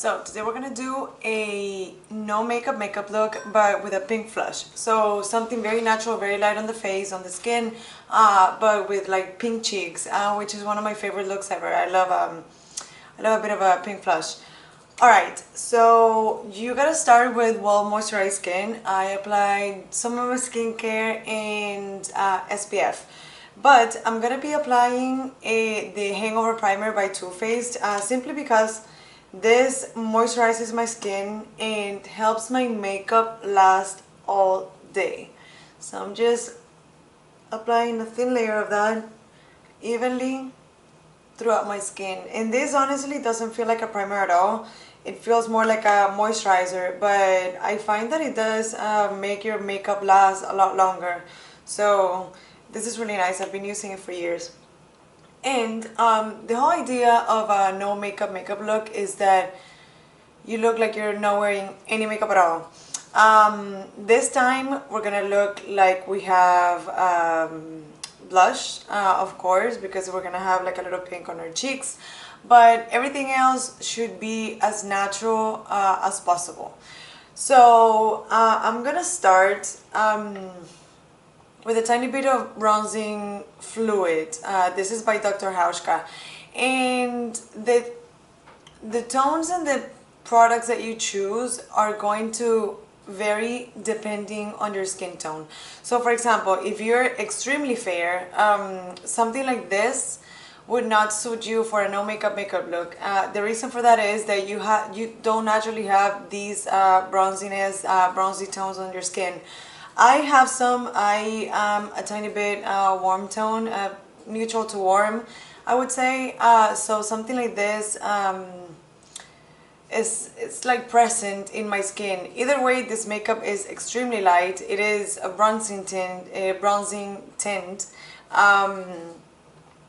So today we're gonna do a no makeup look, but with a pink flush. So something very natural, very light on the face, on the skin, but with like pink cheeks, which is one of my favorite looks ever. I love a bit of a pink flush. Alright, so you gotta start with well-moisturized skin. I applied some of my skincare and SPF. But I'm gonna be applying the Hangover primer by Too Faced simply because this moisturizes my skin and helps my makeup last all day. So I'm just applying a thin layer of that evenly throughout my skin. And this honestly doesn't feel like a primer at all. It feels more like a moisturizer, but I find that it does make your makeup last a lot longer. So this is really nice. I've been using it for years. And the whole idea of a no makeup look is that you look like you're not wearing any makeup at all. This time we're gonna look like we have blush, of course, because we're gonna have like a little pink on our cheeks, but everything else should be as natural as possible. So I'm gonna start with a tiny bit of bronzing fluid. This is by Dr. HAUSCHKA. And the tones and the products that you choose are going to vary depending on your skin tone. So for example, if you're extremely fair, something like this would not suit you for a no makeup look. The reason for that is that you don't naturally have these bronziness, bronzy tones on your skin. I have some. I am a tiny bit warm tone, neutral to warm, I would say. So something like this it's like present in my skin. Either way, this makeup is extremely light. It is a bronzing tint.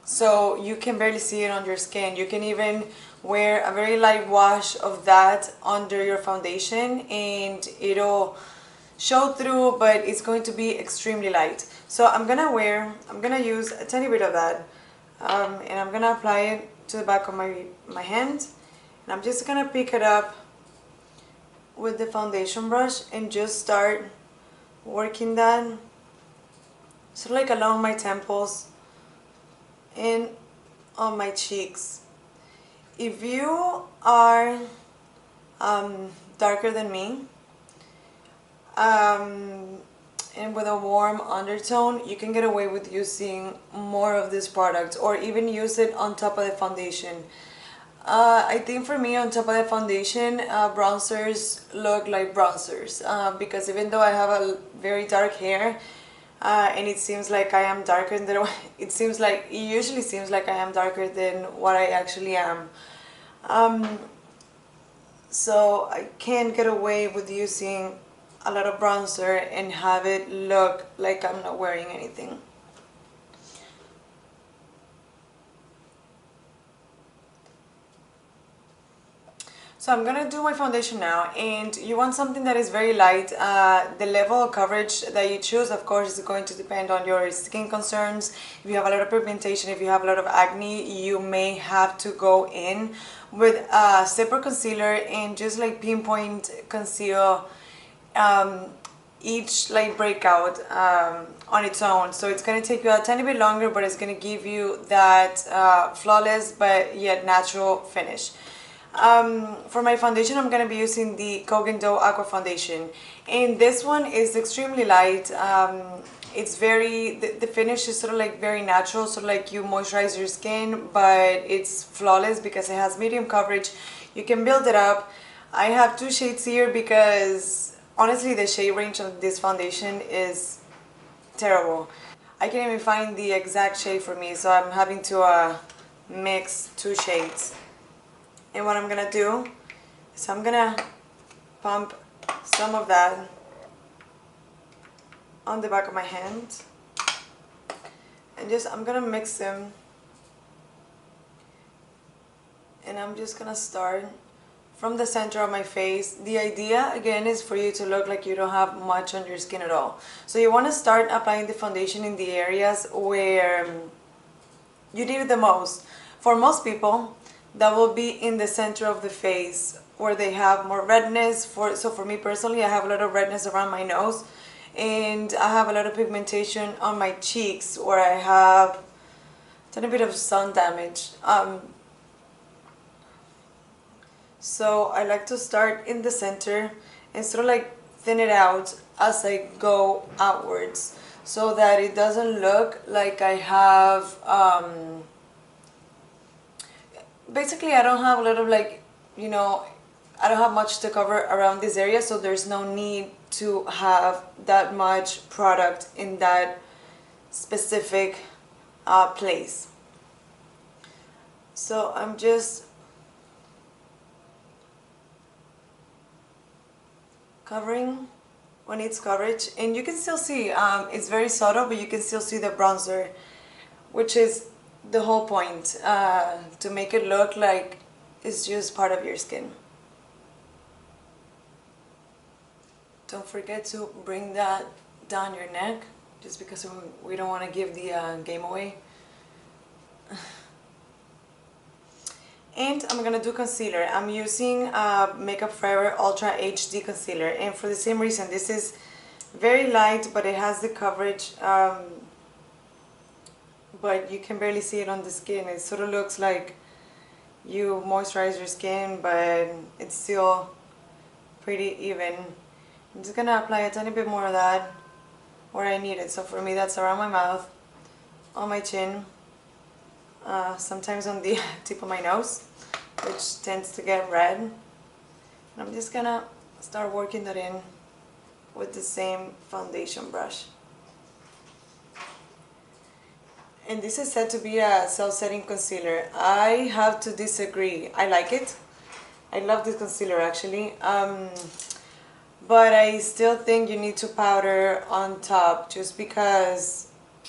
So you can barely see it on your skin. You can even wear a very light wash of that under your foundation and it'll show through, but it's going to be extremely light. So I'm gonna use a tiny bit of that and I'm gonna apply it to the back of my hand, and I'm just gonna pick it up with the foundation brush and just start working that sort of like along my temples and on my cheeks. If you are darker than me, and with a warm undertone, you can get away with using more of this product or even use it on top of the foundation. I think for me, on top of the foundation, bronzers look like bronzers because even though I have a very dark hair and it seems like I am darker than it usually seems like I am darker than what I actually am. So I can get away with using a lot of bronzer and have it look like I'm not wearing anything. So I'm gonna do my foundation now, and you want something that is very light. The level of coverage that you choose, of course, is going to depend on your skin concerns. If you have a lot of pigmentation, if you have a lot of acne, you may have to go in with a separate concealer and just like pinpoint conceal each like breakout on its own. So it's going to take you a tiny bit longer, but it's going to give you that flawless but yet natural finish. For my foundation, I'm going to be using the Kogan Dough Aqua foundation, and this one is extremely light. It's very, the finish is sort of like very natural, sort of like you moisturize your skin, but it's flawless because it has medium coverage. You can build it up. I have two shades here because honestly, the shade range of this foundation is terrible. I can't even find the exact shade for me, so I'm having to mix two shades. And what I'm gonna do is I'm gonna pump some of that on the back of my hand, and I'm gonna mix them, and I'm just gonna start from the center of my face. The idea again is for you to look like you don't have much on your skin at all. So you want to start applying the foundation in the areas where you need it the most. For most people, that will be in the center of the face where they have more redness. So for me personally, I have a lot of redness around my nose, and I have a lot of pigmentation on my cheeks where I have a tiny bit of sun damage. So I like to start in the center and sort of like thin it out as I go outwards, so that it doesn't look like I have, basically I don't have a lot of like, you know, I don't have much to cover around this area, so there's no need to have that much product in that specific place. So I'm just covering what needs coverage, and you can still see it's very subtle, but you can still see the bronzer, which is the whole point, to make it look like it's just part of your skin. Don't forget to bring that down your neck, just because we don't want to give the game away. And I'm going to do concealer. I'm using Makeup Forever Ultra HD Concealer, and for the same reason, this is very light, but it has the coverage, but you can barely see it on the skin. It sort of looks like you moisturize your skin, but it's still pretty even. I'm just going to apply a tiny bit more of that where I need it. So for me, that's around my mouth, on my chin, sometimes on the tip of my nose, which tends to get red. And I'm just gonna start working that in with the same foundation brush. And this is said to be a self-setting concealer. I have to disagree. I like it. I love this concealer actually. But I still think you need to powder on top, just because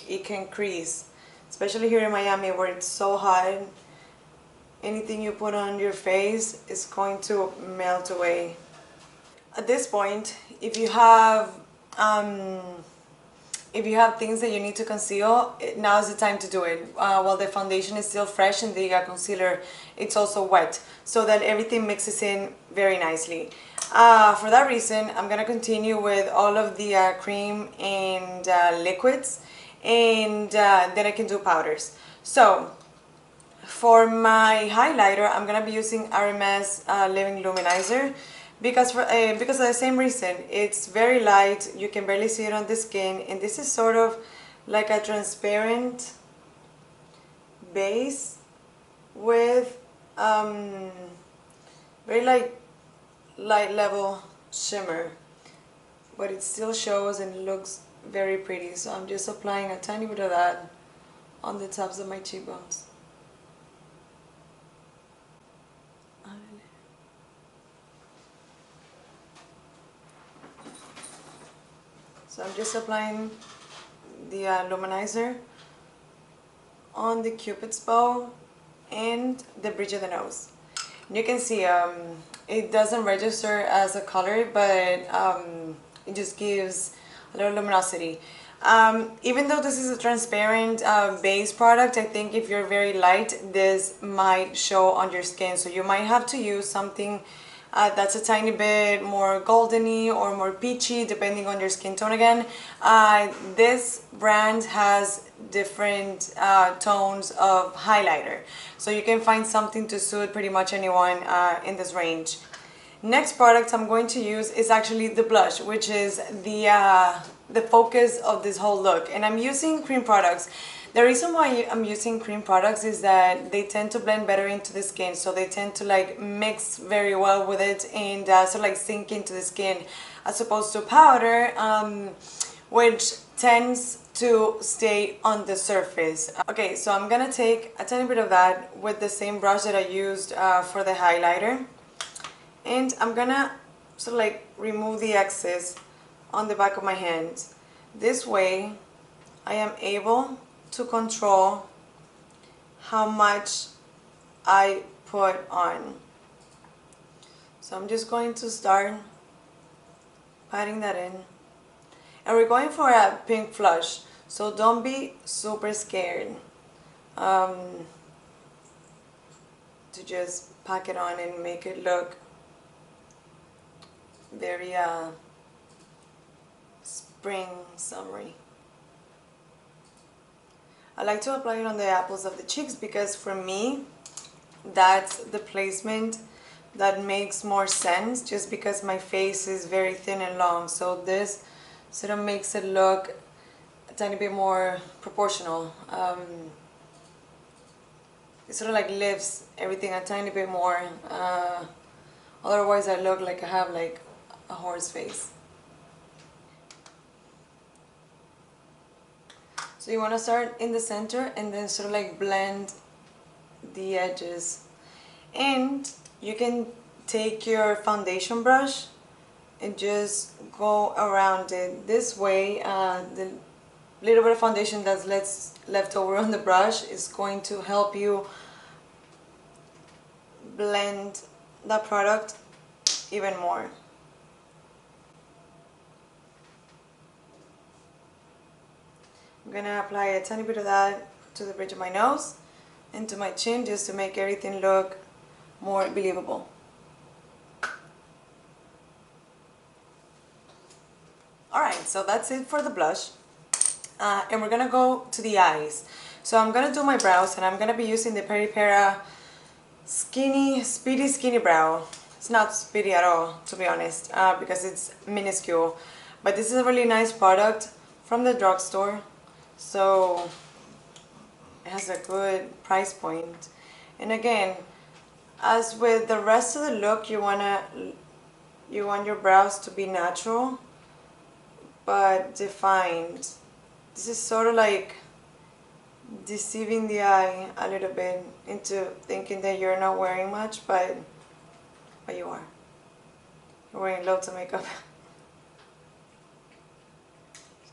it can crease. Especially here in Miami where it's so hot, anything you put on your face is going to melt away. At this point, if you have things that you need to conceal, now is the time to do it. While the foundation is still fresh and the concealer, it's also wet, so that everything mixes in very nicely. For that reason, I'm going to continue with all of the cream and liquids, and then I can do powders. So for my highlighter, I'm going to be using RMS Living Luminizer, because of the same reason. It's very light, you can barely see it on the skin, and this is sort of like a transparent base with very light level shimmer, but it still shows and looks very pretty. So I'm just applying a tiny bit of that on the tops of my cheekbones. So I'm just applying the luminizer on the cupid's bow and the bridge of the nose. And you can see it doesn't register as a color, but it just gives a little luminosity. Even though this is a transparent base product, I think if you're very light, this might show on your skin. So you might have to use something that's a tiny bit more goldeny or more peachy, depending on your skin tone again. This brand has different tones of highlighter, so you can find something to suit pretty much anyone in this range. Next product I'm going to use is actually the blush, which is the focus of this whole look. And I'm using cream products. The reason why I'm using cream products is that they tend to blend better into the skin, so they tend to like mix very well with it and sort of like sink into the skin, as opposed to powder, which tends to stay on the surface. Okay, so I'm gonna take a tiny bit of that with the same brush that I used for the highlighter, and I'm gonna sort of like remove the excess on the back of my hand. This way I am able to control how much I put on. So I'm just going to start patting that in, and we're going for a pink flush, so don't be super scared to just pack it on and make it look very spring, summery. I like to apply it on the apples of the cheeks because for me, that's the placement that makes more sense, just because my face is very thin and long. So this sort of makes it look a tiny bit more proportional. It sort of like lifts everything a tiny bit more. Otherwise I look like I have like a horse face. So you want to start in the center and then sort of like blend the edges. And you can take your foundation brush and just go around it this way. The little bit of foundation that's left over on the brush is going to help you blend the product even more. I'm gonna apply a tiny bit of that to the bridge of my nose and to my chin, just to make everything look more believable. Alright, so that's it for the blush. And we're gonna go to the eyes. So I'm gonna do my brows, and I'm gonna be using the PERIPERA Speedy Skinny Brow. It's not speedy at all, to be honest, because it's minuscule. But this is a really nice product from the drugstore. So it has a good price point. And again, as with the rest of the look, you want your brows to be natural but defined. This is sort of like deceiving the eye a little bit into thinking that you're not wearing much, but you are. You're wearing loads of makeup.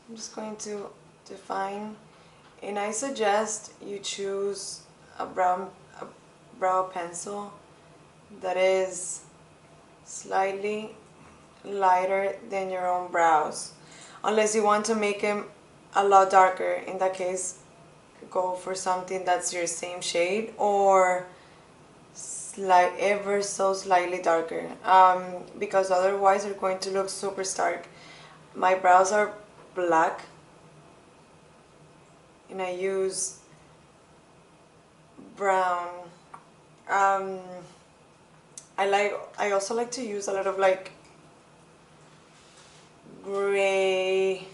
I'm just going to define, and I suggest you choose a brow pencil that is slightly lighter than your own brows, unless you want to make them a lot darker. In that case, go for something that's your same shade or ever so slightly darker, because otherwise they're going to look super stark. My brows are black, and I use brown. I also like to use a lot of like gray,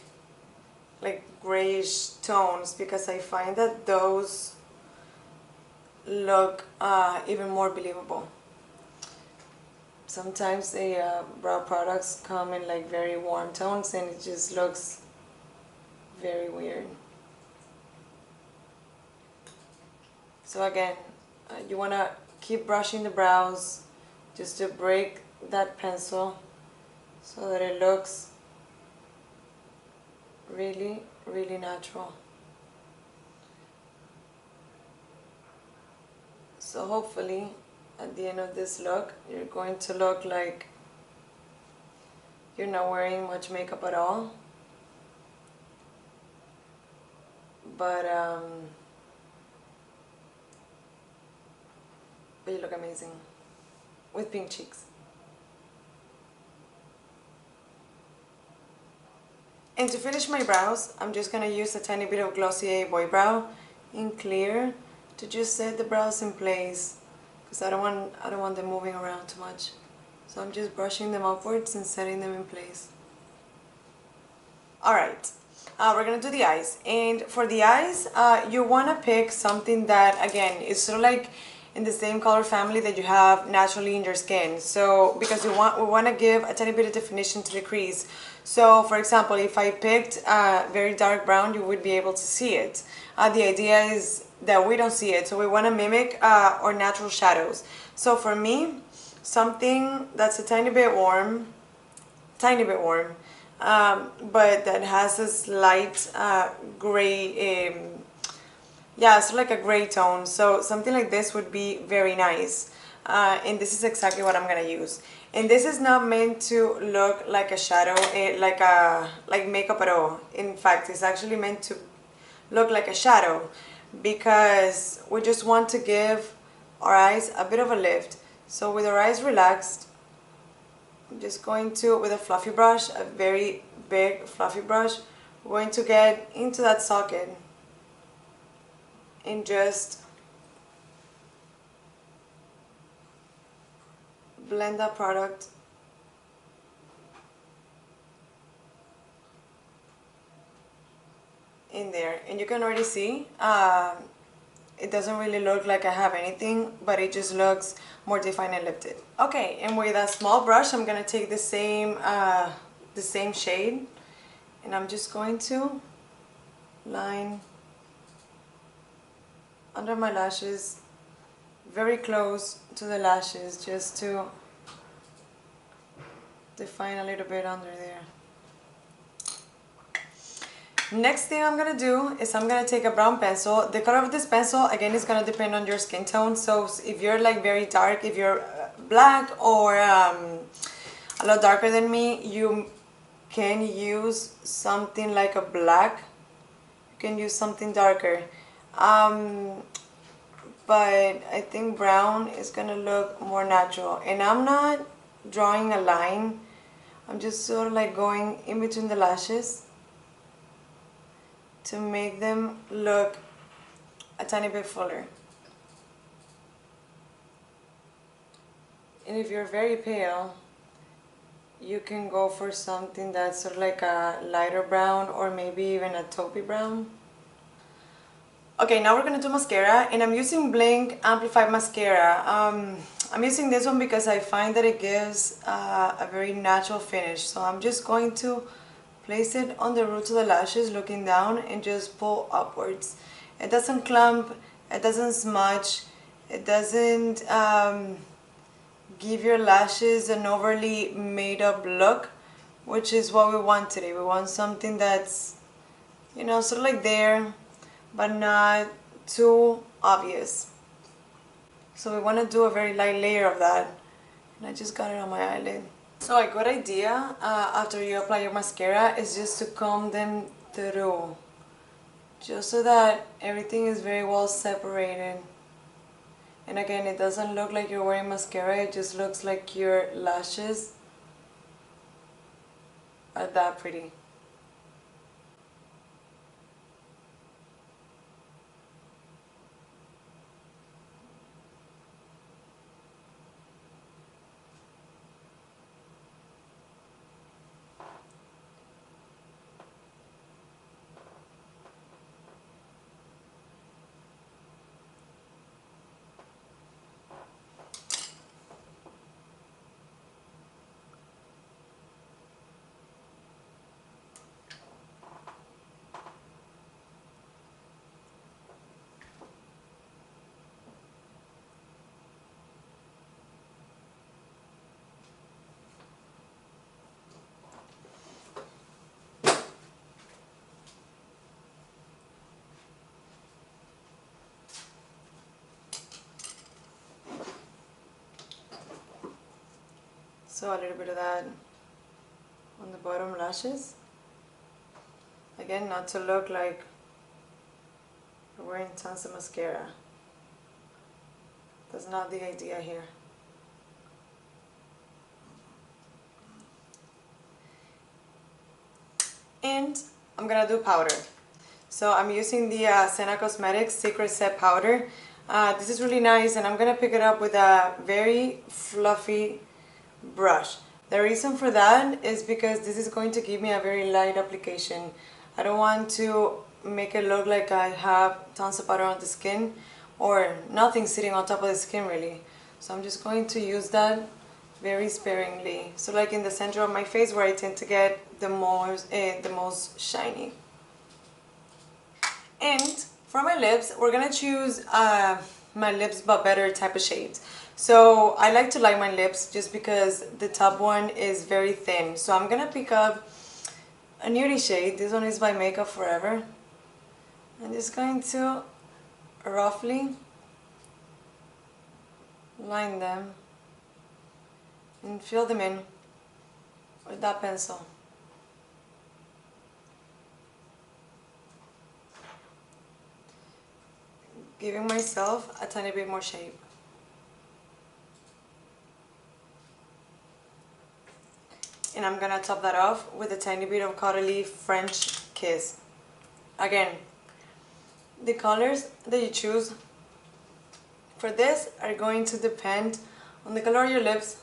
like grayish tones, because I find that those look even more believable. Sometimes the brow products come in like very warm tones, and it just looks very weird. So again, you want to keep brushing the brows just to break that pencil so that it looks really, really natural. So hopefully at the end of this look, you're going to look like you're not wearing much makeup at all, but you look amazing with pink cheeks. And to finish my brows, I'm just going to use a tiny bit of Glossier Boy Brow in clear to just set the brows in place, because I don't want them moving around too much. So I'm just brushing them upwards and setting them in place. Alright, we're going to do the eyes. And for the eyes, you want to pick something that, again, is sort of like in the same color family that you have naturally in your skin. So because we want to give a tiny bit of definition to the crease. So for example, if I picked very dark brown, you would be able to see it. The idea is that we don't see it, so we want to mimic our natural shadows. So for me, something that's a tiny bit warm, but that has a slight gray, yeah, it's like a gray tone. So something like this would be very nice. And this is exactly what I'm gonna use. And this is not meant to look like a shadow, like makeup at all. In fact, it's actually meant to look like a shadow, because we just want to give our eyes a bit of a lift. So with our eyes relaxed, I'm just going to, with a fluffy brush, a very big fluffy brush, we're going to get into that socket and just blend that product in there. And you can already see it doesn't really look like I have anything, but it just looks more defined and lifted. Okay, and with a small brush, I'm gonna take the same shade, and I'm just going to line under my lashes, very close to the lashes, just to define a little bit under there. Next thing I'm gonna do is I'm gonna take a brown pencil. The color of this pencil, again, is gonna depend on your skin tone. So if you're like very dark, if you're black or a lot darker than me, you can use something like a black. You can use something darker. But I think brown is gonna look more natural. And I'm not drawing a line. I'm just sort of like going in between the lashes to make them look a tiny bit fuller. And if you're very pale, you can go for something that's sort of like a lighter brown or maybe even a taupey brown. Okay, now we're gonna do mascara, and I'm using Blink Amplified Mascara. I'm using this one because I find that it gives a very natural finish. So I'm just going to place it on the roots of the lashes, looking down, and just pull upwards. It doesn't clump, it doesn't smudge, it doesn't give your lashes an overly made up look, which is what we want today. We want something that's, you know, sort of like there, but not too obvious. So we want to do a very light layer of that, and I just got it on my eyelid. So a good idea after you apply your mascara is just to comb them through, just so that everything is very well separated. And again, it doesn't look like you're wearing mascara, it just looks like your lashes are that pretty. So a little bit of that on the bottom lashes. Again, not to look like you're wearing tons of mascara. That's not the idea here. And I'm gonna do powder. So I'm using the SENNA Cosmetics Secret Set Powder. This is really nice, and I'm gonna pick it up with a very fluffy brush. The reason for that is because this is going to give me a very light application. I don't want to make it look like I have tons of powder on the skin or nothing sitting on top of the skin really. So I'm just going to use that very sparingly. So like in the center of my face where I tend to get the most shiny. And for my lips, we're gonna choose my lips but better type of shades. So I like to line my lips just because the top one is very thin. So I'm gonna pick up a nudie shade. This one is by Makeup Forever. I'm just going to roughly line them and fill them in with that pencil. Giving myself a tiny bit more shape. and I'm gonna top that off with a tiny bit of Caudalie French Kiss. Again, the colors that you choose for this are going to depend on the color of your lips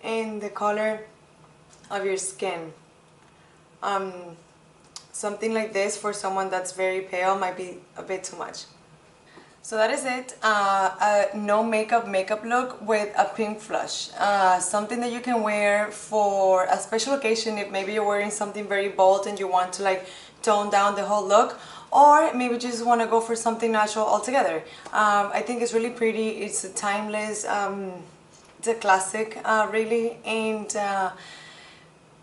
and the color of your skin. Something like this for someone that's very pale might be a bit too much. So that is it, a no makeup look with a pink flush. Something that you can wear for a special occasion if maybe you're wearing something very bold and you want to like tone down the whole look, or maybe just want to go for something natural altogether. I think it's really pretty, it's a timeless, it's a classic really, and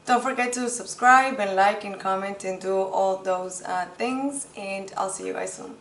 don't forget to subscribe and like and comment and do all those things, and I'll see you guys soon.